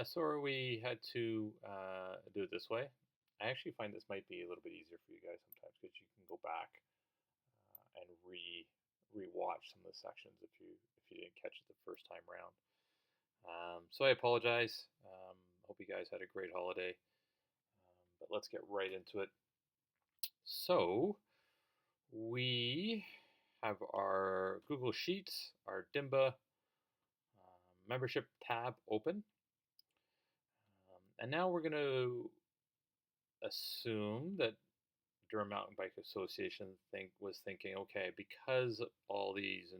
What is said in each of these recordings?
Sorry we had to do it this way. I actually find this might be a little bit easier for you guys sometimes because you can go back and re-watch some of the sections if you didn't catch it the first time around. So I apologize. Hope you guys had a great holiday. But let's get right into it. So we have our Google Sheets, our Dimba membership tab open. And now we're going to assume that Durham Mountain Bike Association was thinking, okay, because all these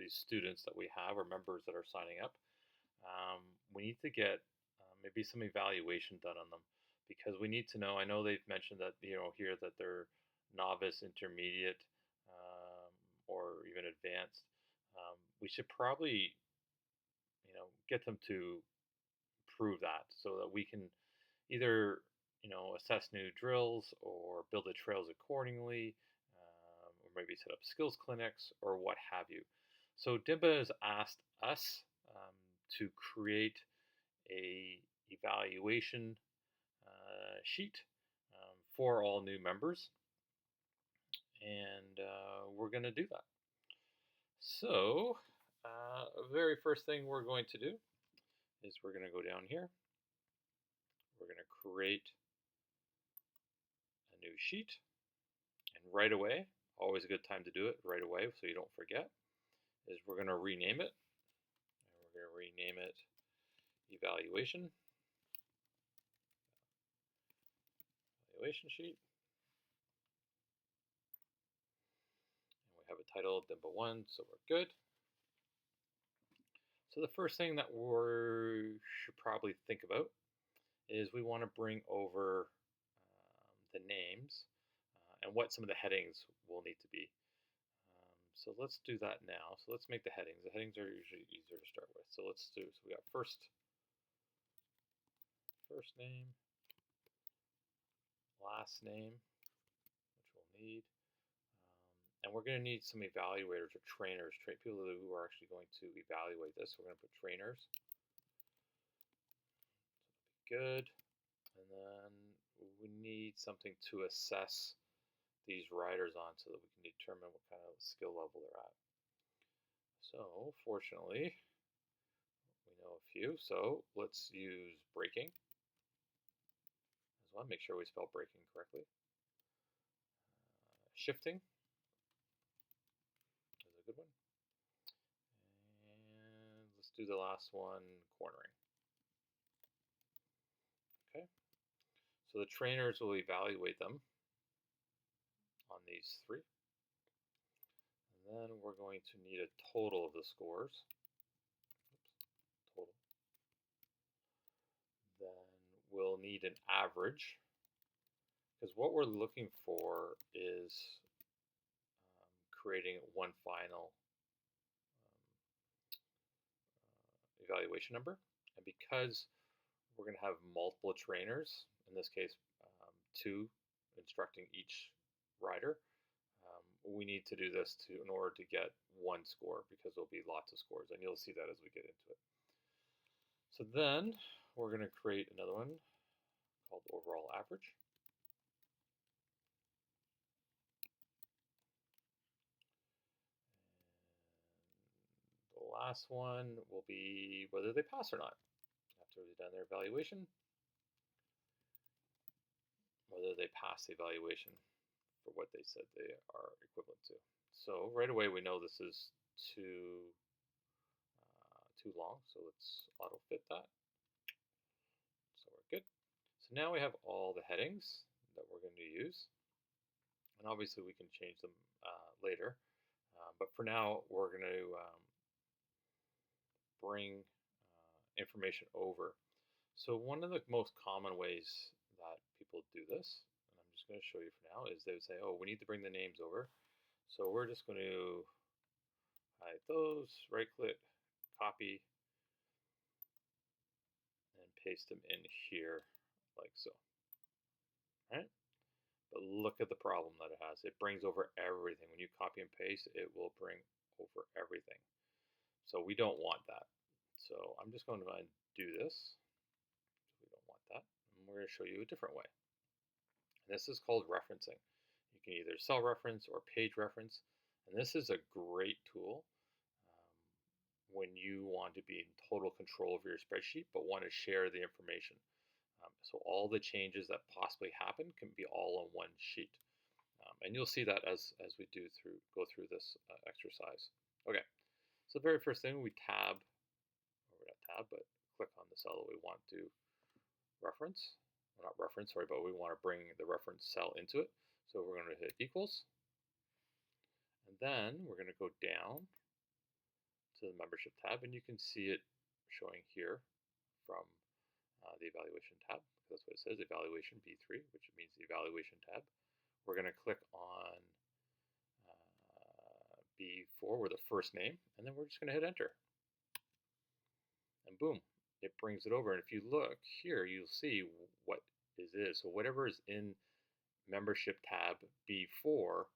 students that we have are members that are signing up, we need to get maybe some evaluation done on them because we need to know. I know they've mentioned that here that they're novice, intermediate, or even advanced. We should probably get them to prove that so that we can either assess new drills or build the trails accordingly, or maybe set up skills clinics or what have you. So Dimba has asked us to create a evaluation sheet for all new members, and we're going to do that. So, very first thing we're going to do is we're going to go down here. We're going to create a new sheet, and right away, always a good time to do it right away so you don't forget, is we're going to rename it. And we're going to rename it evaluation sheet. And we have a title Dimba 1, so we're good. So the first thing that we should probably think about is we want to bring over the names and what some of the headings will need to be. So let's do that now. So let's make the headings. The headings are usually easier to start with. So let's do, so we got first name, last name, which we'll need. And we're going to need some evaluators or trainers, people who are actually going to evaluate this. So we're going to put trainers. Good. And then we need something to assess these riders on so that we can determine what kind of skill level they're at. So fortunately, we know a few. So let's use braking as well. Make sure we spell braking correctly. Shifting is a good one. And let's do the last one, cornering. Okay. So the trainers will evaluate them on these three. And then we're going to need a total of the scores. Oops, total. Then we'll need an average, because what we're looking for is creating one final evaluation number. And because we're going to have multiple trainers, in this case, two instructing each rider, we need to do this in order to get one score, because there'll be lots of scores, and you'll see that as we get into it. So then we're going to create another one called overall average. And the last one will be whether they pass or not after they've done their evaluation, whether they pass the evaluation for what they said they are equivalent to. So right away we know this is too long, so let's auto fit that. So we're good. So now we have all the headings that we're going to use, and obviously we can change them later, but for now we're going to bring information over. So one of the most common ways that people do this, and I'm just going to show you for now, is they would say, oh, we need to bring the names over. So we're just going to hide those, right click, copy, and paste them in here like so. Right? But look at the problem that it has. It brings over everything. When you copy and paste, it will bring over everything. So we don't want that. So I'm just going to do this. we're going to show you a different way. And this is called referencing. You can either cell reference or page reference. And this is a great tool when you want to be in total control of your spreadsheet but want to share the information. So all the changes that possibly happen can be all on one sheet. And you'll see that as we go through this exercise. Okay, so the very first thing we tab, or not tab, but click on the cell that we want to reference. Well, not reference, sorry, but we want to bring the reference cell into it. So we're going to hit equals. And then we're going to go down to the membership tab, and you can see it showing here from the evaluation tab. That's what it says, evaluation B3, which means the evaluation tab. We're going to click on B4 with the first name, and then we're just going to hit enter. And boom, it brings it over. And if you look here, you'll see what is. So whatever is in membership tab B4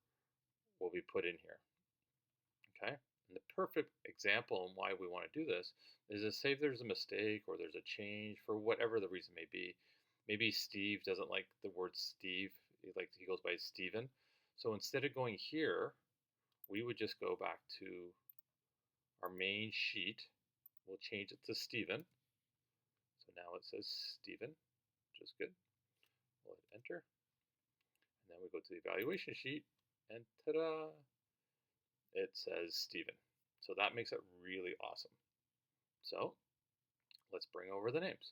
will be put in here. Okay? And the perfect example and why we want to do this is to say if there's a mistake or there's a change for whatever the reason may be. Maybe Steve doesn't like the word Steve. He goes by Steven. So instead of going here, we would just go back to our main sheet. We'll change it to Steven. So now it says Steven, which is good. We'll hit enter. And then we go to the evaluation sheet, and ta-da! It says Steven. So that makes it really awesome. So let's bring over the names.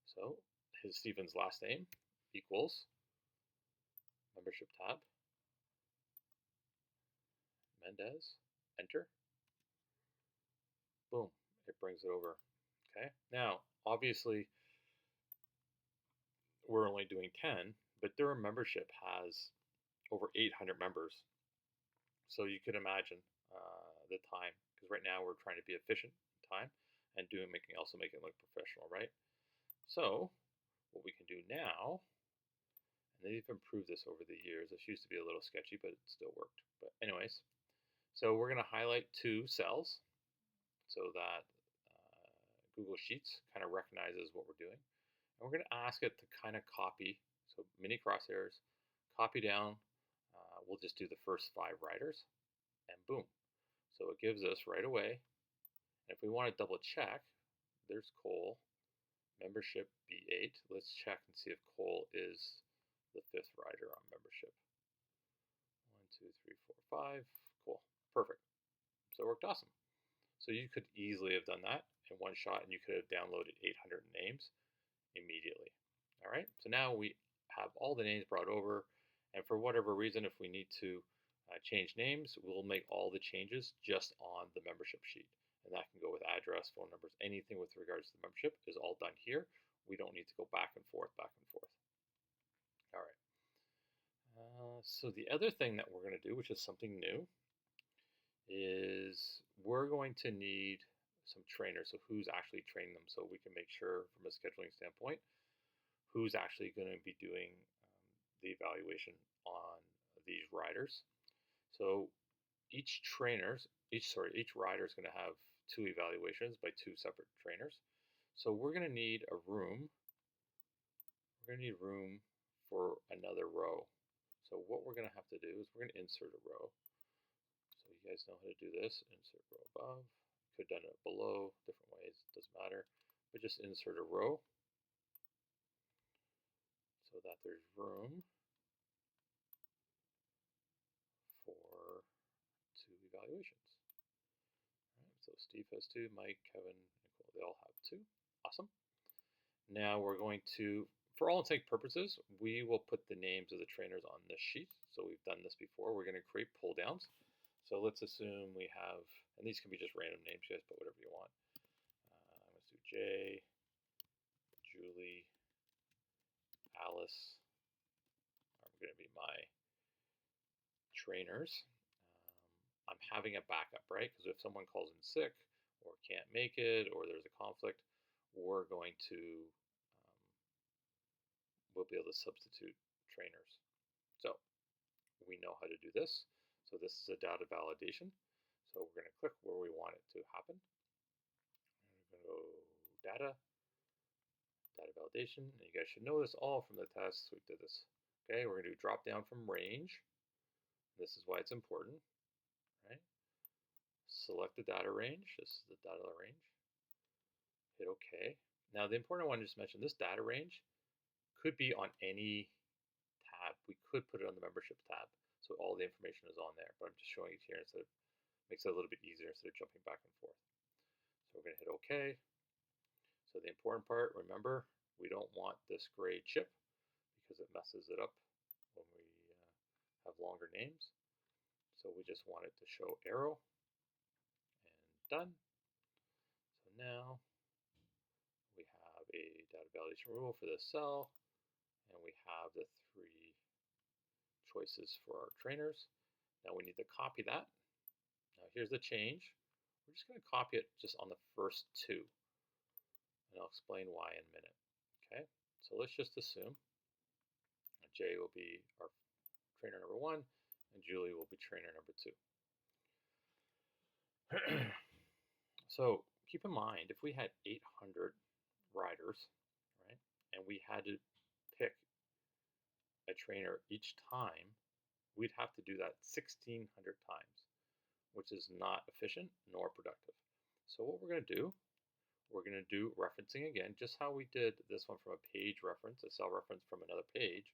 So Steven's last name equals membership tab, Mendez, enter. Boom, it brings it over. Okay, now obviously we're only doing 10, but Durham membership has over 800 members. So you could imagine the time, because right now we're trying to be efficient in time and also make it look professional, right? So what we can do now, and they've improved this over the years. This used to be a little sketchy, but it still worked. But anyways, so we're going to highlight 2 cells so that Google Sheets kind of recognizes what we're doing. And we're going to ask it to kind of copy, so mini crosshairs, copy down. We'll just do the first 5 riders, and boom. So it gives us right away. And if we want to double check, there's Cole, membership B8. Let's check and see if Cole is the 5th rider on membership. 1, 2, 3, 4, 5. Cool. Perfect. So it worked awesome. So you could easily have done that in one shot, and you could have downloaded 800 names immediately. All right. So now we have all the names brought over, and for whatever reason, if we need to change names, we'll make all the changes just on the membership sheet. And that can go with address, phone numbers, anything with regards to the membership is all done here. We don't need to go back and forth, back and forth. All right. So the other thing that we're going to do, which is something new, is we're going to need some trainers. So who's actually training them, so we can make sure from a scheduling standpoint who's actually going to be doing the evaluation on these riders. So each rider is going to have 2 evaluations by 2 separate trainers. So we're going to need a room. We're going to need room for another row. So what we're going to have to do is we're going to insert a row. So you guys know how to do this. Insert row above. Could have done it below, different ways, doesn't matter. But just insert a row so that there's room for 2 evaluations. All right, so Steve has 2, Mike, Kevin, Nicole, they all have 2. Awesome. Now we're going to, for all intents and purposes, we will put the names of the trainers on this sheet. So we've done this before. We're going to create pull downs. So let's assume we have, and these can be just random names, you guys put whatever you want. Let's do Jay, Julie, Alice are going to be my trainers. I'm having a backup, right? Because if someone calls in sick or can't make it or there's a conflict, we're going to, we'll be able to substitute trainers. So we know how to do this. So this is a data validation. So we're going to click where we want it to happen. And we're going to go data validation. And you guys should know this all from the tests. We did this. Okay, we're going to do drop down from range. This is why it's important, right? Select the data range. This is the data range. Hit OK. Now the important one I just mentioned, this data range could be on any tab. We could put it on the membership tab, so all the information is on there. But I'm just showing it here instead of, makes it a little bit easier instead of jumping back and forth. So we're going to hit OK. So the important part, remember, we don't want this gray chip because it messes it up when we have longer names. So we just want it to show arrow, and done. So now we have a data validation rule for this cell, and we have the 3 choices for our trainers. Now we need to copy that. Now here's the change. We're just going to copy it just on the first 2. And I'll explain why in a minute. Okay, so let's just assume Jay will be our trainer number 1, and Julie will be trainer number 2. So keep in mind, if we had 800 riders, right, and we had to pick a trainer each time, we'd have to do that 1,600 times, which is not efficient nor productive. So what we're going to do, we're going to do referencing again, just how we did this one from a page reference, a cell reference from another page.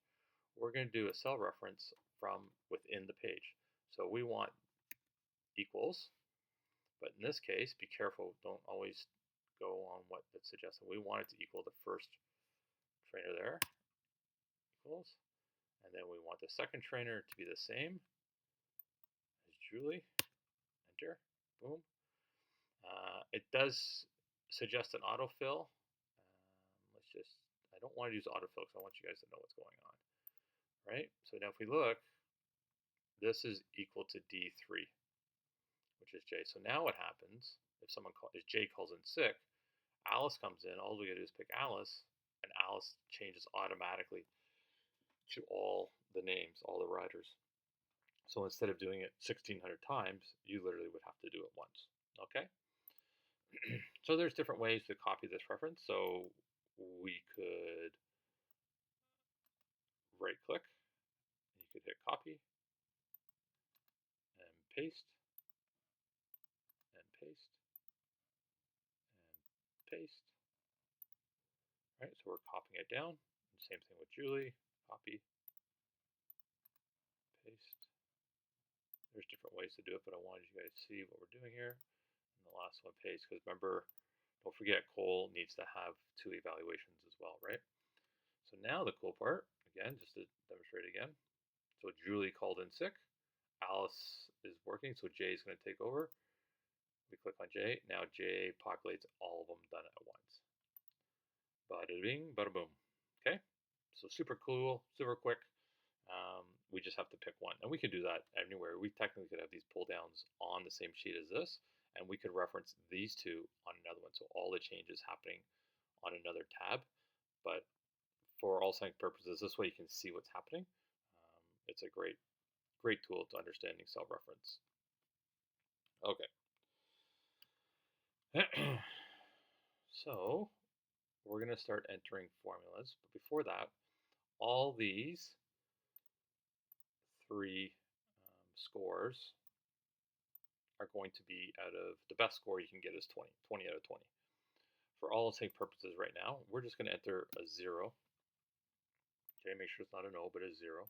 We're going to do a cell reference from within the page. So we want equals, but in this case, be careful, don't always go on what it's suggesting. We want it to equal the first trainer there, equals, and then we want the second trainer to be the same as Julie, enter, boom. It does suggest an autofill. I don't want to use autofill because I want you guys to know what's going on, right? So now if we look, this is equal to D3, which is J. So now what happens if if J calls in sick, Alice comes in, all we gotta do is pick Alice, and Alice changes automatically to all the names, all the riders. So instead of doing it 1,600 times, you literally would have to do it once, okay? So there's different ways to copy this reference. So we could right click, and you could hit copy, and paste, and paste, and paste. Right, so we're copying it down. Same thing with Julie, copy, paste. There's different ways to do it, but I wanted you guys to see what we're doing here. And the last one, paste, because remember, don't forget Cole needs to have 2 evaluations as well, right? So now the cool part, again, just to demonstrate again. So Julie called in sick. Alice is working, so Jay is going to take over. We click on Jay. Now Jay populates all of them done at once. Bada bing, bada boom. Okay, so super cool, super quick. We just have to pick one, and we can do that anywhere. We technically could have these pull downs on the same sheet as this, and we could reference these 2 on another one. So all the changes happening on another tab, but for all intents purposes, this way you can see what's happening. It's a great tool to understanding cell reference. Okay. So we're going to start entering formulas, but before that, all these 3 scores are going to be out of, the best score you can get is 20 out of 20. For all intents purposes right now, we're just going to enter a 0. Okay, make sure it's not an O, but a 0.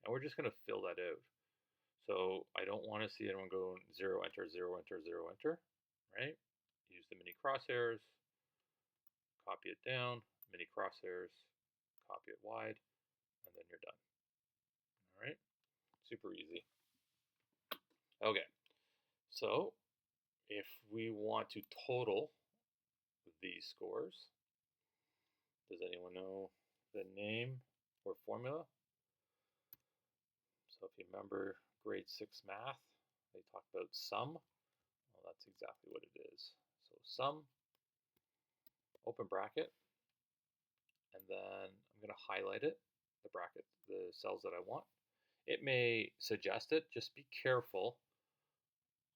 And we're just going to fill that out. So I don't want to see anyone go 0, enter, 0, enter, 0, enter, right? Use the mini crosshairs, copy it down, mini crosshairs, copy it wide, and then you're done. All right, super easy. Okay, so if we want to total these scores, does anyone know the name or formula? So if you remember grade 6 math, they talked about sum. Well, that's exactly what it is. So sum, open bracket, and then I'm going to highlight it, the bracket, the cells that I want. It may suggest it, just be careful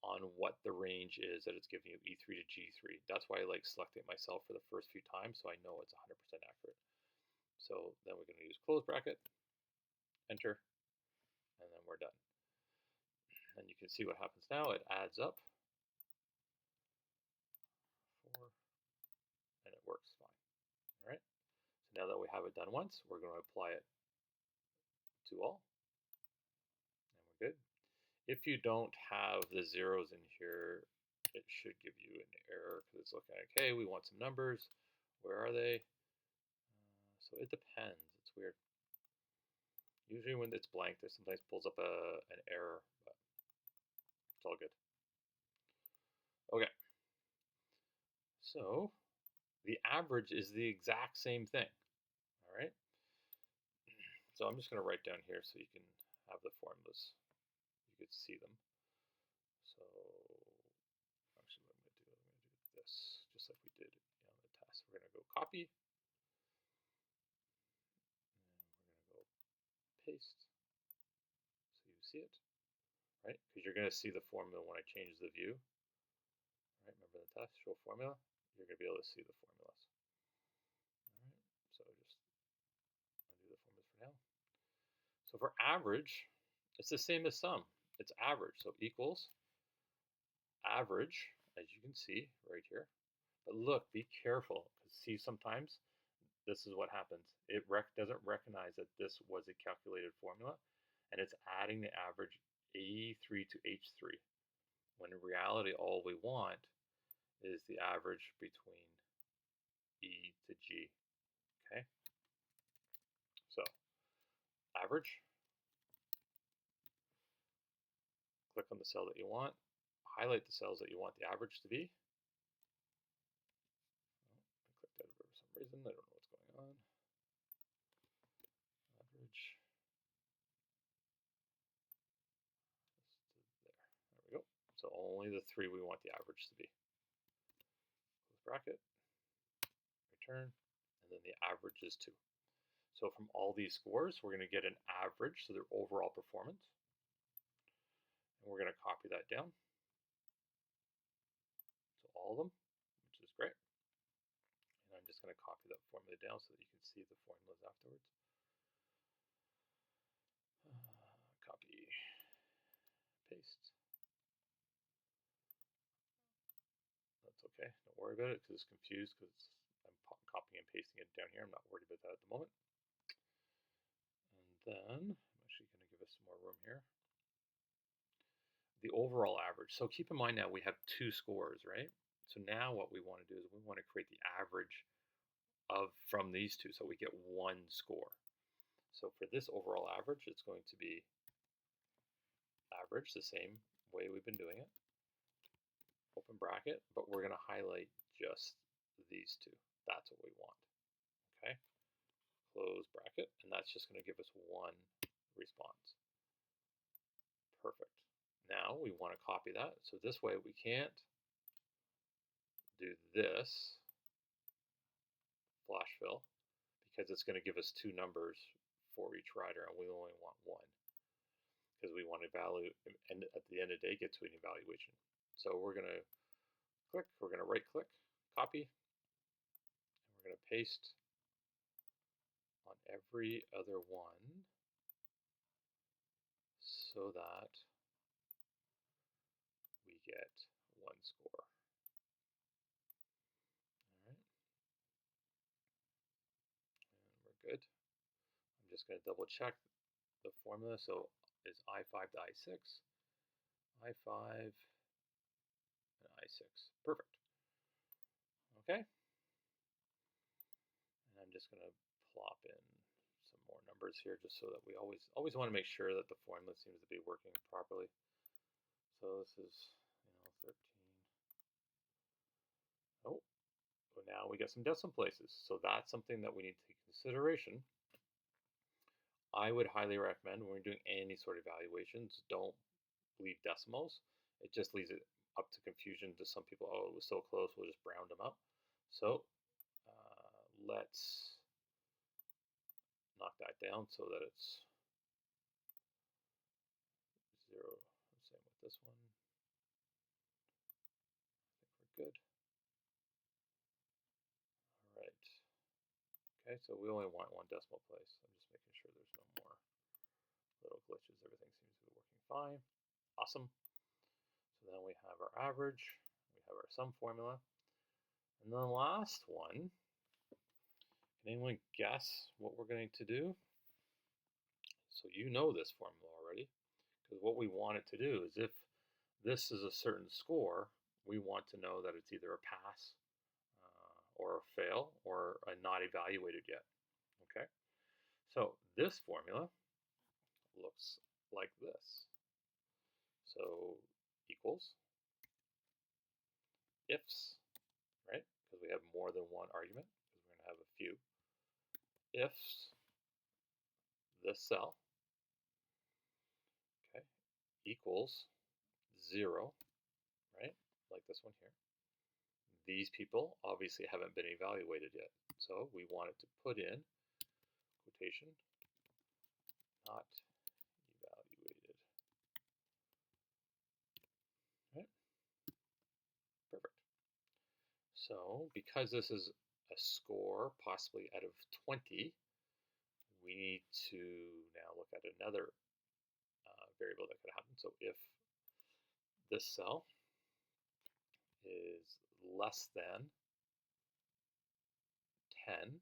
on what the range is that it's giving you, E3 to G3. That's why I like selecting myself for the first few times, so I know it's 100% accurate. So then we're going to use close bracket, enter, and then we're done. And you can see what happens now. It adds up. 4, and it works fine. All right. So now that we have it done once, we're going to apply it to all, and we're good. If you don't have the zeros in here, it should give you an error because it's looking like, hey, we want some numbers. Where are they? So it depends. It's weird. Usually when it's blank, it sometimes pulls up an error, but it's all good. Okay. So the average is the exact same thing. All right. So I'm just going to write down here so you can have the formulas. You could see them. So actually what I'm going to do this, just like we did on the test. We're going to go copy, and we're going to go paste so you see it, right? Because you're going to see the formula when I change the view. Right? Remember the test, show formula? You're going to be able to see the formulas. All right, so just undo the formulas for now. So for average, it's the same as sum. It's average, so equals average, as you can see right here. But look, be careful, because see, sometimes this is what happens. It doesn't recognize that this was a calculated formula, and it's adding the average E3 to H3, when in reality all we want is the average between E to G. Okay, so average, click on the cell that you want, highlight the cells that you want the average to be. I clicked out of it for some reason, I don't know what's going on. Average, there we go. So only the 3 we want the average to be. Close bracket, return, and then the average is 2. So from all these scores, we're going to get an average, so their overall performance. And we're going to copy that down to all of them, which is great. And I'm just going to copy that formula down so that you can see the formulas afterwards. Copy, paste. That's okay, don't worry about it because it's confused because I'm copying and pasting it down here. I'm not worried about that at the moment. And then I'm actually going to give us some more room here. The overall average. So keep in mind now we have 2 scores, right? So now what we want to do is we want to create the average from these 2, so we get 1 score. So for this overall average, it's going to be average the same way we've been doing it. Open bracket, but we're going to highlight just these 2. That's what we want. Okay, close bracket, and that's just going to give us 1 response. Perfect. Now we want to copy that, so this way we can't do this flash fill because it's going to give us 2 numbers for each rider, and we only want 1 because we want to value, and at the end of the day, get to an evaluation. So we're going to click, we're going to right click, copy, and we're going to paste on every other one so that we get 1 score. All right, and we're good. I'm just going to double check the formula. So is I5 to I6, I5 and I6. Perfect. Okay. And I'm just going to plop in some more numbers here just so that we always want to make sure that the formula seems to be working properly. So this is, 13. Oh, so now we get some decimal places. So that's something that we need to take into consideration. I would highly recommend when we're doing any sort of evaluations, don't leave decimals. It just leaves it up to confusion to some people. Oh, it was so close, we'll just round them up. So let's knock that down so that it's 0. Same with this one. I think we're good. All right. Okay, so we only want one decimal place. I'm just making sure there's no more little glitches. Everything seems to be working fine. Awesome. So then we have our average, we have our sum formula. And then the last one, can anyone guess what we're going to do? So you know this formula already, because what we want it to do is if this is a certain score, we want to know that it's either a pass or a fail or a not evaluated yet. Okay, so this formula looks like this. So equals ifs, right? Because we have more than one argument, because we're going to have a few. Ifs this cell, okay, equals 0, right? Like this one here. These people obviously haven't been evaluated yet, so we want it to put in quotation, not evaluated. Right? Perfect. So because this is a score possibly out of 20, we need to now look at another variable that could happen. So if this cell is less than 10,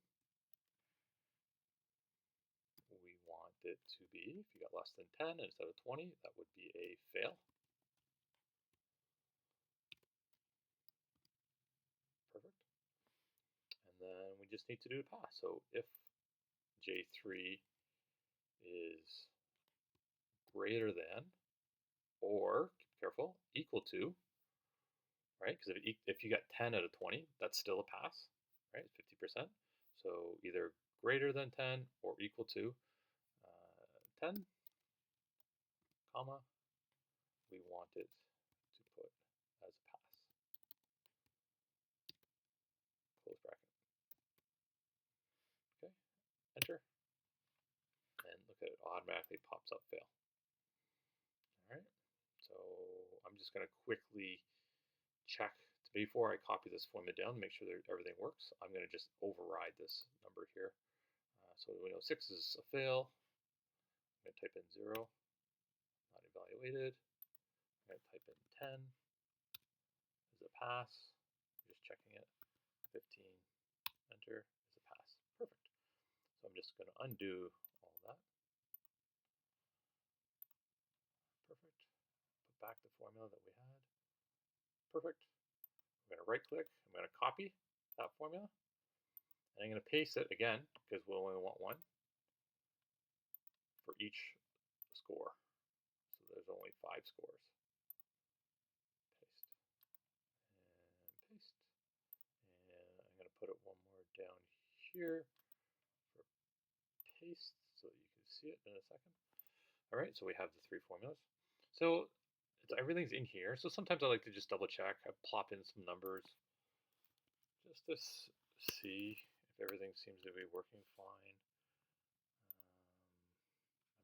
we want it to be, if you got less than 10 instead of 20, that would be a fail. Perfect. And then we just need to do a pass. So if J3 is greater than or, careful, equal to, right? Because if you got 10 out of 20, that's still a pass, right? 50%. So either greater than 10 or equal to 10, comma, we want it to put as a pass. Close bracket. Okay, enter. And look at it, automatically pops up fail. All right, so I'm just going to quickly check before I copy this formula down to make sure that everything works. I'm going to just override this number here. So we know 6 is a fail. I'm going to type in 0, not evaluated. I'm going to type in 10 is a pass. Just checking it. 15, enter, is a pass. Perfect. So I'm just going to undo all of that. Perfect. Put back the formula that we had. Perfect. I'm going to right click. I'm going to copy that formula. And I'm going to paste it again because we only want one for each score. So there's only 5 scores. Paste and paste. And I'm going to put it one more down here for paste so that you can see it in a second. All right, so we have the 3 formulas. So everything's in here. So sometimes I like to just double check. I plop in some numbers just to see if everything seems to be working fine.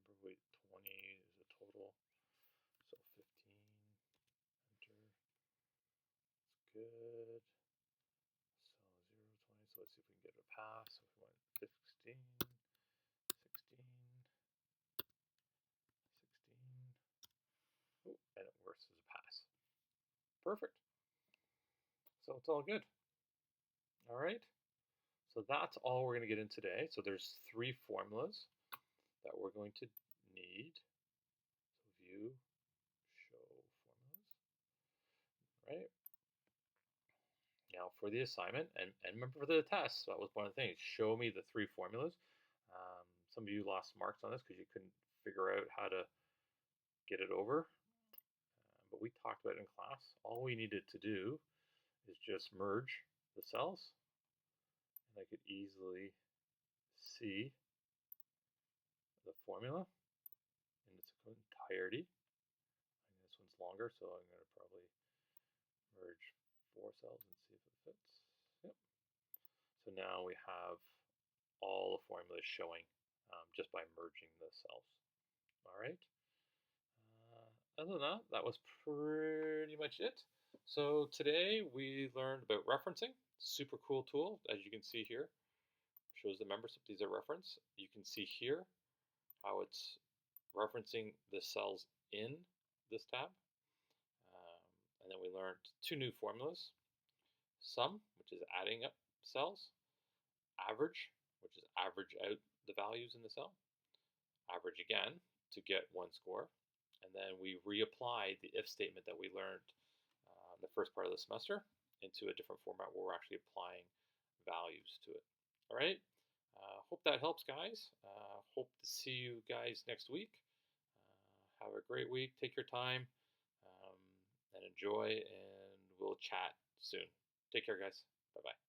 Number weight 20 is a total, so 15, enter, that's good. So 0, 20, so let's see if we can get a pass. So if we went 15, 16, 16, oh, and it works as a pass. Perfect. So it's all good. All right. So that's all we're going to get in today. So there's 3 formulas that we're going to need. So view, show formulas, right? Now for the assignment, and remember for the test, that was one of the things, show me the 3 formulas. Some of you lost marks on this because you couldn't figure out how to get it over. But we talked about it in class. All we needed to do is just merge the cells. And I could easily see the formula in its entirety. And this one's longer, so I'm going to probably merge 4 cells and see if it fits. Yep. So now we have all the formulas showing just by merging the cells. All right. Other than that, that was pretty much it. So today we learned about referencing. Super cool tool, as you can see here. shows the membership. These are reference. You can see here how it's referencing the cells in this tab. And then we learned two new formulas. Sum, which is adding up cells. Average, which is average out the values in the cell. Average again to get one score. And then we reapplied the if statement that we learned the first part of the semester into a different format where we're actually applying values to it. All right. Hope that helps, guys. Hope to see you guys next week. Have a great week. Take your time and enjoy, and we'll chat soon. Take care, guys. Bye-bye.